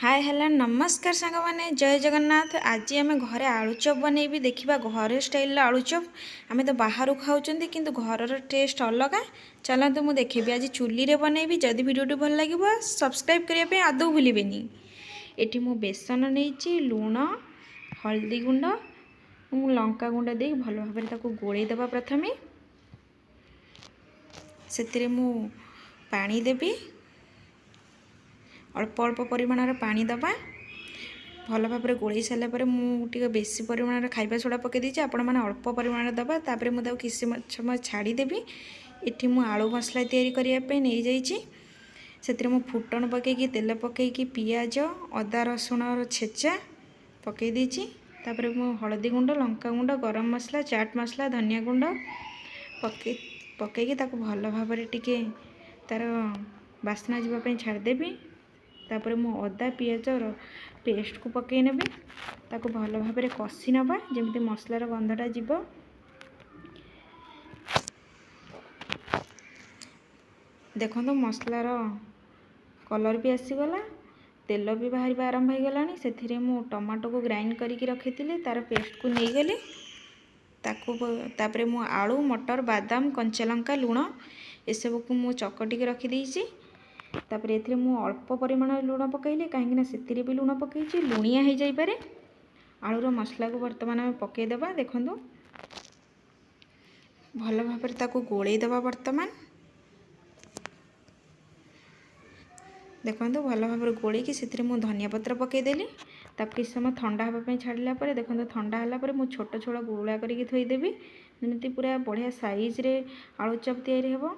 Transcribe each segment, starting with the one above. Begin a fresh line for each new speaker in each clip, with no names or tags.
Hi hello नमस्कार सांग माने जय जगन्नाथ। आज आम घरे आलुचप बनैबी देखा घरे स्टाइल आलुचप। आम तो बाहर खाऊँ किंतु घर टेस्ट अलग। चलते मुझे देखेबी आज चूल्ही रे बनैबी। जदि वीडियो भल लगे सब्सक्राइब करने आदौ भूलें। ये मु बेसन नहीं लुण हल्दी गुंड लंका गुंड दे भल भाव गोलैदेवा। प्रथम से मु पानी देवी अल्प अल्प परिमाण पानी दबा भल भाव गोल सारापर मुझे बेसी परिमाण खाइबा सोडा पकई देती आपण मैंने अल्प परिमाण दबा तापर मुझे किसी समय छाड़देवी। ये मुझे आलू मसला तैयारी करने नहीं जाइए से मु फुटण पकईकि तेल पकईकि पियाज अदा रसुण छेचा पकई देती। तापर मु हलदी गुंड लंका गुंड गरम मसला चाट मसला धनिया गुंड पकईकि भल भाव टिके तार बास्ना जावाई छाड़देवी। तापर मु अदा पियाज पेस्ट को पकई नेबी ताको भल भाव कषि नबा जमी मसलार गंधटा जीव। देखो तो मसलार कलर भी आसीगला तेल भी बाहर आरंभ हो गला। से मु टमाटो को ग्राइंड करके रखी तार पेस्ट को नहीं गली तापर मु आलू मटर बादाम कंचा लंका लुण ये सब को मु चकटिकी रखी। तापर ये मु अल्प परिमाण लुण पकईली कहीं से भी लुण पकई लुणिया हो जापे। आलूर मसला को बर्तमान आम पकईदेवा। देखो भल भाव गोलैदेवा। बर्तमान देखो भल भाव गोलैकी से धनिया पत्र पकईदेली किसी समय ठंडा हाँपाई छाड़ा पर देखो ठंडा है मुझे छोट छोट गोला करके थोईदेवी जमी पूरा बढ़िया साइज रे आलुचप तैयारी हेबो।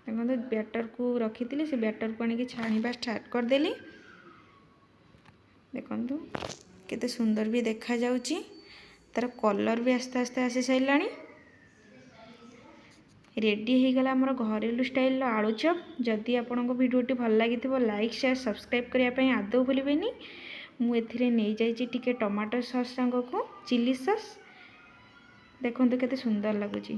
देखो बैटर को रखी से बैटर को आनिक छाणीबा स्टार्ट करदेली। देखो केते सुंदर भी देखा जाउची तार कलर भी आस्ते आस्ते आसी सारा। रेडी हो गला आमर घरेलू स्टाइल आलुचप। जदि आपन को वीडियोटी भल लगी लाइक शेयर सब्सक्राइब करने आदौ भूलें। मुझे नहीं जाइए टिके टमाटो सॉस संग को चिली सॉस। देखो केते सुंदर लगुच।